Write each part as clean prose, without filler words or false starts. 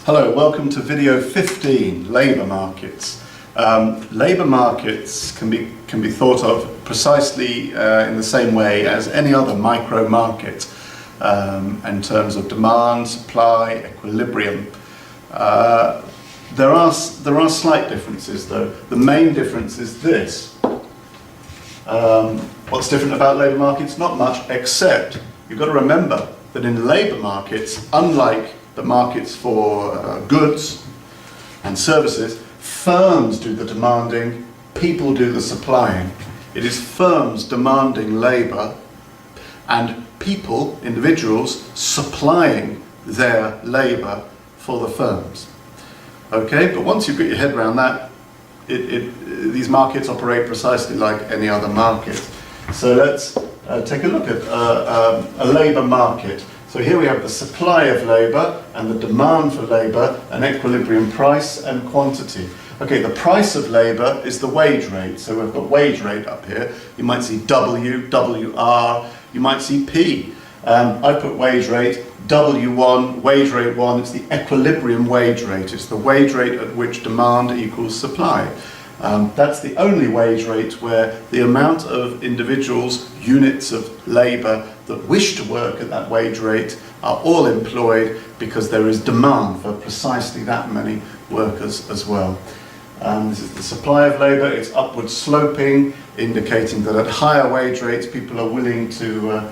Hello, welcome to video 15, labour markets. Labour markets can be thought of precisely in the same way as any other micro market in terms of demand, supply, equilibrium. There are slight differences though. The main difference is this. What's different about labour markets? Not much, except you've got to remember that in labour markets, unlike the markets for goods and services, firms do the demanding, people do the supplying. It is firms demanding labour and people, individuals, supplying their labour for the firms. Okay, but once you've got your head around that, these markets operate precisely like any other market. So let's take a look at a labour market. So here we have the supply of labour and the demand for labour, an equilibrium price and quantity. Okay, the price of labour is the wage rate. So we've got wage rate up here. You might see W, WR, you might see P. I put wage rate, W1, wage rate 1, it's the equilibrium wage rate. It's the wage rate at which demand equals supply. That's the only wage rate where the amount of individuals, units of labour that wish to work at that wage rate are all employed because there is demand for precisely that many workers as well. This is the supply of labour. It's upward sloping, indicating that at higher wage rates people are willing to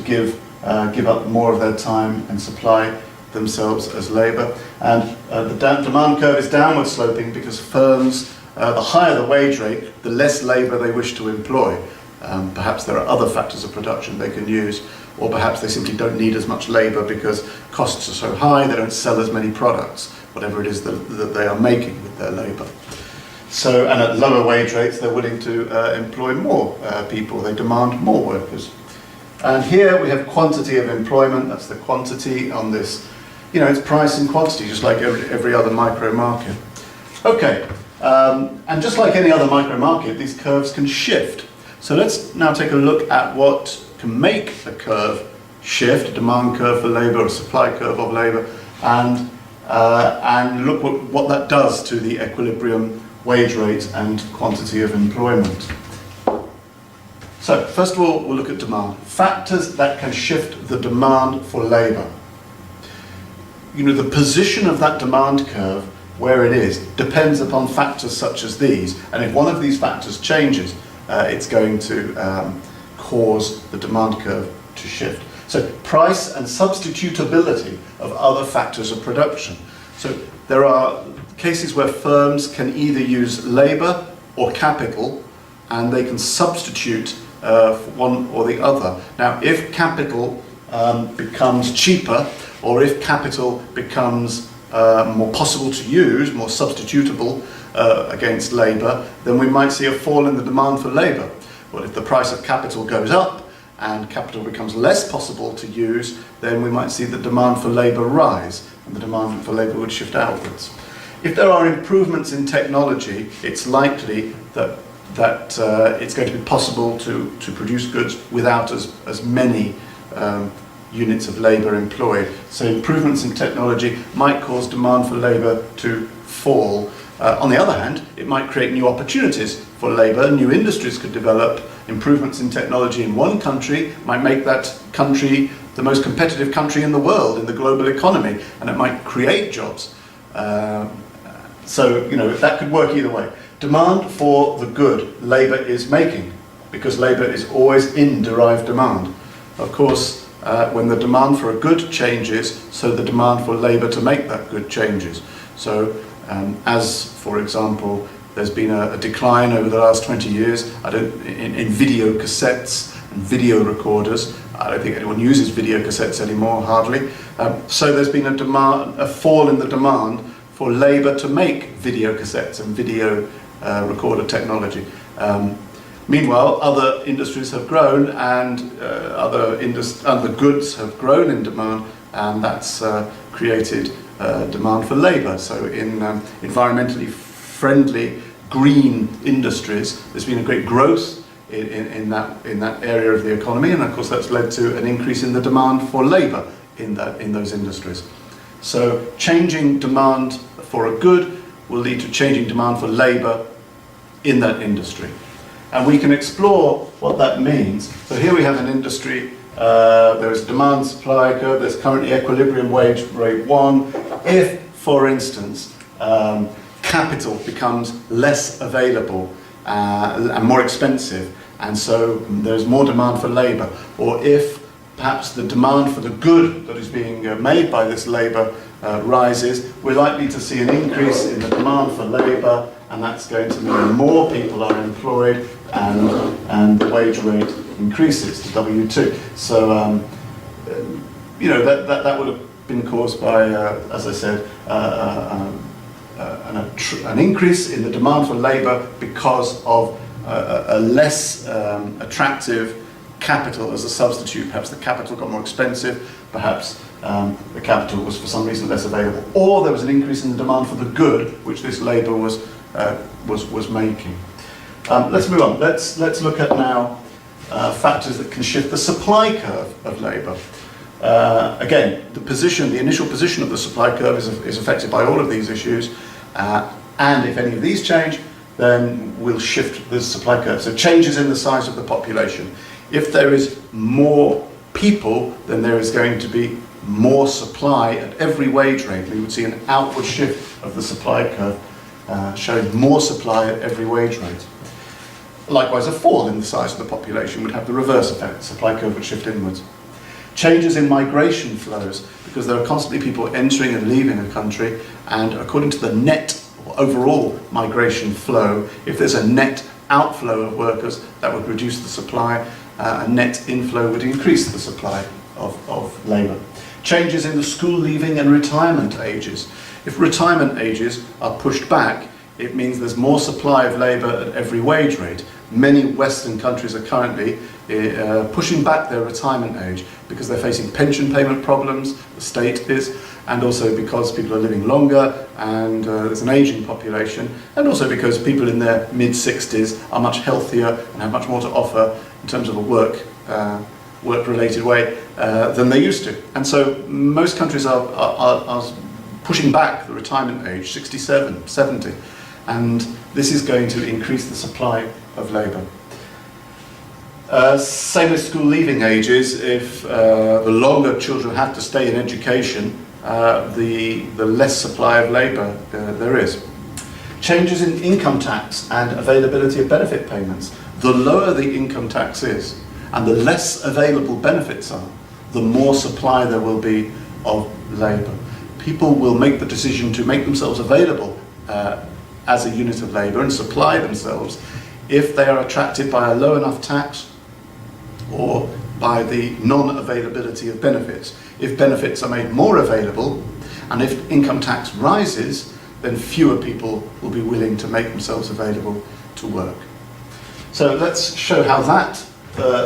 give up more of their time and supply themselves as labour. And the demand curve is downward sloping because firms, the higher the wage rate, the less labour they wish to employ. Perhaps there are other factors of production they can use, or perhaps they simply don't need as much labour because costs are so high they don't sell as many products, whatever it is that they are making with their labour. So, and at lower wage rates they're willing to employ more people, they demand more workers. And here we have quantity of employment, that's the quantity on this, it's price and quantity, just like every other micro market. Okay, and just like any other micro market, these curves can shift. So let's now take a look at what can make a curve shift, a demand curve for labour, a supply curve of labour, and look what that does to the equilibrium wage rate and quantity of employment. So first of all, we'll look at demand. Factors that can shift the demand for labour. The position of that demand curve, where it is, depends upon factors such as these, and if one of these factors changes, it's going to cause the demand curve to shift. So price and substitutability of other factors of production. So there are cases where firms can either use labour or capital, and they can substitute one or the other. Now, if capital becomes cheaper, or if capital becomes more possible to use, more substitutable against labour, then we might see a fall in the demand for labour. Well, if the price of capital goes up and capital becomes less possible to use, then we might see the demand for labour rise, and the demand for labour would shift outwards. If there are improvements in technology, it's likely that it's going to be possible to produce goods without as many units of labour employed. So improvements in technology might cause demand for labour to fall. On the other hand, it might create new opportunities for labour. New industries could develop. Improvements in technology in one country might make that country the most competitive country in the world, in the global economy, and it might create jobs. So, that could work either way. Demand for the good labour is making, because labour is always in derived demand. Of course, when the demand for a good changes, so the demand for labour to make that good changes. So, as for example, there's been a decline over the last 20 years in video cassettes and video recorders. I don't think anyone uses video cassettes anymore, hardly. So there's been a fall in the demand for labour to make video cassettes and video recorder technology. Meanwhile, other industries have grown, and other goods have grown in demand, and that's created demand for labour. So in environmentally friendly green industries, there's been a great growth in that area of the economy, and of course that's led to an increase in the demand for labour in those industries. So changing demand for a good will lead to changing demand for labour in that industry. And we can explore what that means. So here we have an industry, there is a demand supply curve, there's currently equilibrium wage rate 1. If, for instance, capital becomes less available and more expensive, and so there's more demand for labour, or if perhaps the demand for the good that is being made by this labour rises, we're likely to see an increase in the demand for labour, and that's going to mean more people are employed and the wage rate increases to W2. So, you know, that would have been caused by, as I said, an increase in the demand for labour because of a less attractive capital as a substitute. Perhaps the capital got more expensive, perhaps the capital was for some reason less available, or there was an increase in the demand for the good which this labour was making. Let's move on. Let's look at now factors that can shift the supply curve of labour. Again, the initial position of the supply curve is affected by all of these issues, and if any of these change, then we'll shift the supply curve. So changes in the size of the population. If there is more people, then there is going to be more supply at every wage rate. We would see an outward shift of the supply curve, showing more supply at every wage rate. Likewise, a fall in the size of the population would have the reverse effect. The supply curve would shift inwards. Changes in migration flows, because there are constantly people entering and leaving a country, and according to the net or overall migration flow, if there's a net outflow of workers, that would reduce the supply. A net inflow would increase the supply of labour. Changes in the school leaving and retirement ages. If retirement ages are pushed back, it means there's more supply of labour at every wage rate. Many Western countries are currently pushing back their retirement age because they're facing pension payment problems, the state is, and also because people are living longer and there's an ageing population, and also because people in their mid-60s are much healthier and have much more to offer in terms of a work-related way than they used to. And so most countries are pushing back the retirement age, 67, 70, and this is going to increase the supply of labour. Same with school leaving ages. If the longer children have to stay in education, the less supply of labour there is. Changes in income tax and availability of benefit payments. The lower the income tax is and the less available benefits are, the more supply there will be of labour. People will make the decision to make themselves available as a unit of labour and supply themselves if they are attracted by a low enough tax or by the non-availability of benefits. If benefits are made more available and if income tax rises, then fewer people will be willing to make themselves available to work. So let's show how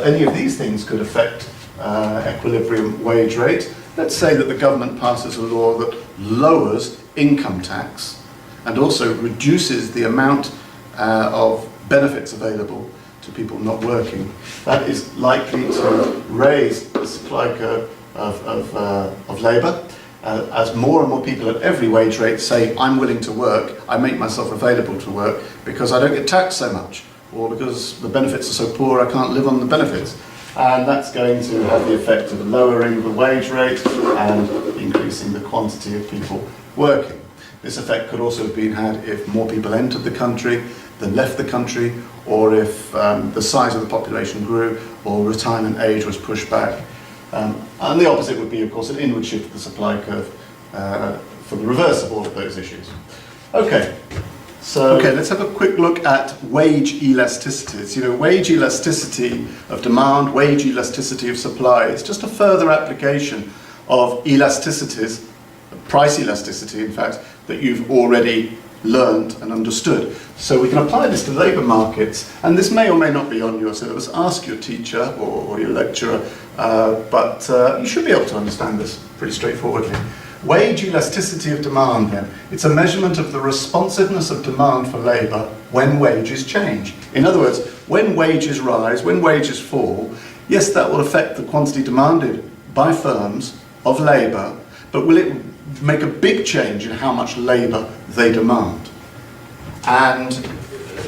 any of these things could affect equilibrium wage rate. Let's say that the government passes a law that lowers income tax and also reduces the amount of benefits available to people not working. That is likely to raise the supply curve of labour. As more and more people at every wage rate say, I'm willing to work, I make myself available to work because I don't get taxed so much, or because the benefits are so poor I can't live on the benefits. And that's going to have the effect of lowering the wage rate and increasing the quantity of people working. This effect could also have been had if more people entered the country than left the country, or if the size of the population grew or retirement age was pushed back. And the opposite would be, of course, an inward shift of the supply curve for the reverse of all of those issues. Okay, let's have a quick look at wage elasticities. You know, wage elasticity of demand, wage elasticity of supply. It's just a further application of elasticities, price elasticity, in fact, that you've already learned and understood. So we can apply this to labour markets, and this may or may not be on your syllabus. Ask your teacher or your lecturer, but you should be able to understand this pretty straightforwardly. Wage elasticity of demand, then. It's a measurement of the responsiveness of demand for labour when wages change. In other words, when wages rise, when wages fall, yes, that will affect the quantity demanded by firms of labour, but will it make a big change in how much labour they demand. And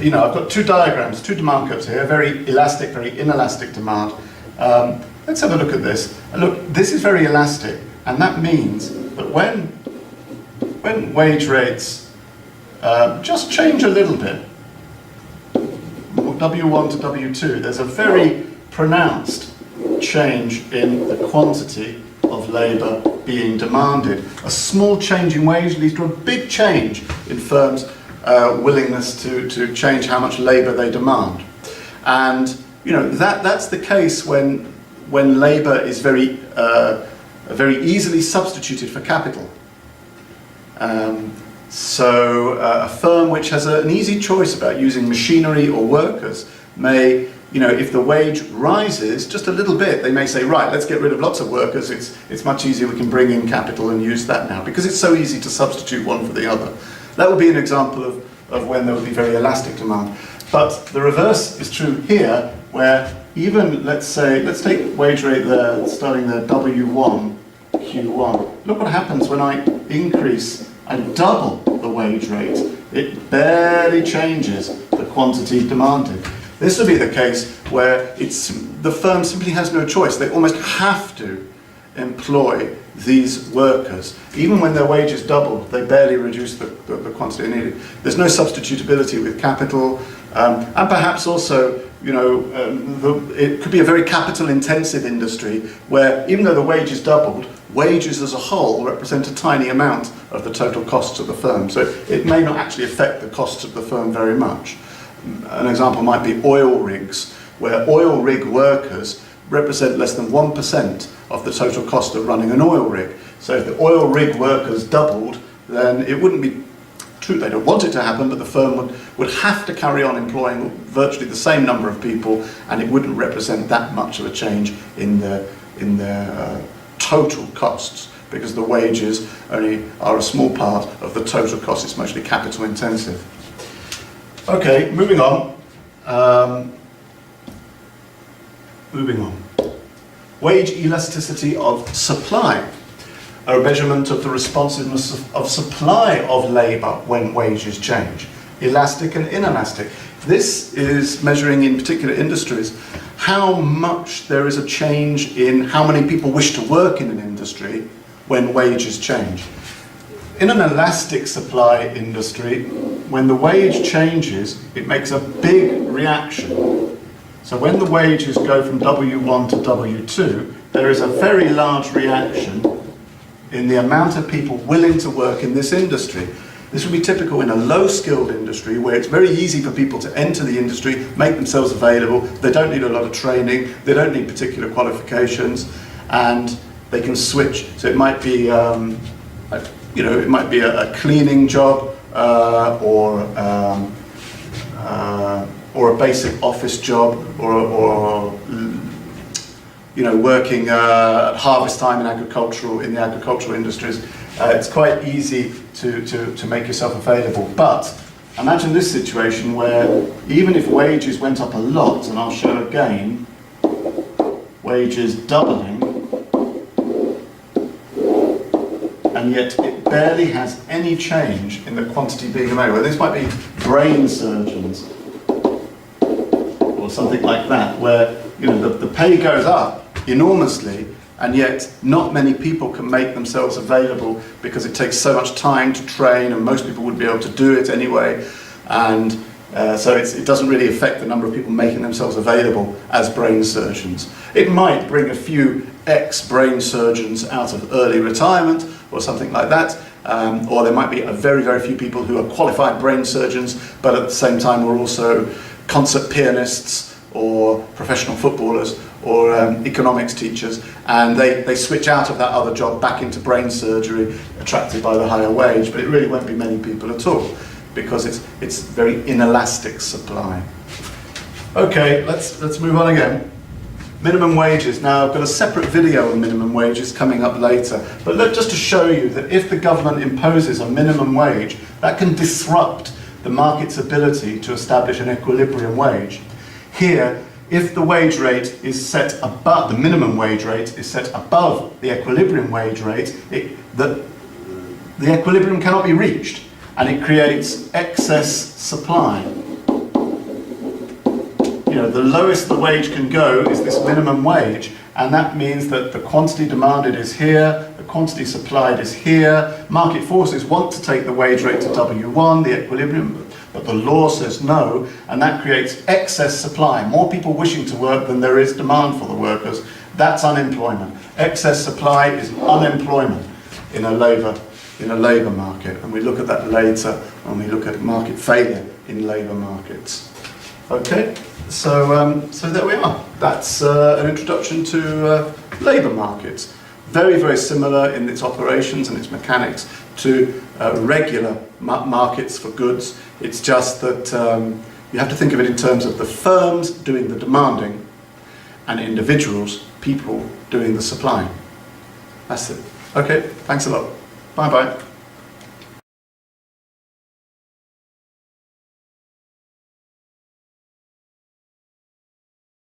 you know, I've got two diagrams, two demand curves here, very elastic, very inelastic demand. Let's have a look at this. And look, this is very elastic, and that means that when wage rates just change a little bit, W1 to W2, there's a very pronounced change in the quantity of labour being demanded. A small change in wage leads to a big change in firms' willingness to change how much labour they demand. And you know, that's the case when labour is very easily substituted for capital. So a firm which has an easy choice about using machinery or workers may, you know, if the wage rises just a little bit, they may say, right, let's get rid of lots of workers, it's much easier, we can bring in capital and use that now, because it's so easy to substitute one for the other. That would be an example of when there would be very elastic demand. But the reverse is true here, where even, let's take wage rate there, starting there, W1, Q1. Look what happens when I increase, I double the wage rate. It barely changes the quantity demanded. This would be the case where the firm simply has no choice. They almost have to employ these workers. Even when their wages double, they barely reduce the quantity needed. There's no substitutability with capital, and perhaps also, you know, it could be a very capital-intensive industry where, even though the wages doubled, wages as a whole represent a tiny amount of the total costs of the firm. So it may not actually affect the costs of the firm very much. An example might be oil rigs, where oil rig workers represent less than 1% of the total cost of running an oil rig. So if the oil rig workers doubled, then it wouldn't be true, they don't want it to happen, but the firm would have to carry on employing virtually the same number of people, and it wouldn't represent that much of a change in their total costs, because the wages only are a small part of the total cost. It's mostly capital intensive. Okay, moving on. Wage elasticity of supply, a measurement of the responsiveness of supply of labour when wages change. Elastic and inelastic. This is measuring in particular industries how much there is a change in how many people wish to work in an industry when wages change. In an elastic supply industry, when the wage changes, it makes a big reaction. So when the wages go from W1 to W2, there is a very large reaction in the amount of people willing to work in this industry. This would be typical in a low-skilled industry where it's very easy for people to enter the industry, make themselves available, they don't need a lot of training, they don't need particular qualifications, and they can switch. So it might be, it might be a cleaning job or a basic office job, or working at harvest time in the agricultural industries. It's quite easy to make yourself available. But imagine this situation where even if wages went up a lot, and I'll show again, wages doubling, and yet it barely has any change in the quantity being available. This might be brain surgeons or something like that, where the pay goes up enormously, and yet not many people can make themselves available because it takes so much time to train, and most people would be able to do it anyway, and so it doesn't really affect the number of people making themselves available as brain surgeons. It might bring a few ex-brain surgeons out of early retirement or something like that, or there might be a very, very few people who are qualified brain surgeons, but at the same time are also concert pianists or professional footballers or economics teachers, and they switch out of that other job back into brain surgery, attracted by the higher wage, but it really won't be many people at all, because it's very inelastic supply. Okay, let's move on again. Minimum wages. Now I've got a separate video on minimum wages coming up later, but look, just to show you that if the government imposes a minimum wage, that can disrupt the market's ability to establish an equilibrium wage. Here, if the wage rate is set above, the minimum wage rate is set above the equilibrium wage rate, the the equilibrium cannot be reached, and it creates excess supply. You know, the lowest the wage can go is this minimum wage, and that means that the quantity demanded is here, the quantity supplied is here. Market forces want to take the wage rate to W1, the equilibrium, but the law says no, and that creates excess supply. More people wishing to work than there is demand for the workers. That's unemployment. Excess supply is unemployment in a labour market, and we look at that later when we look at market failure in labour markets. Okay, so there we are. That's an introduction to labour markets. Very, very similar in its operations and its mechanics to regular markets for goods. It's just that you have to think of it in terms of the firms doing the demanding and individuals, people, doing the supplying. That's it. Okay, thanks a lot. Bye-bye.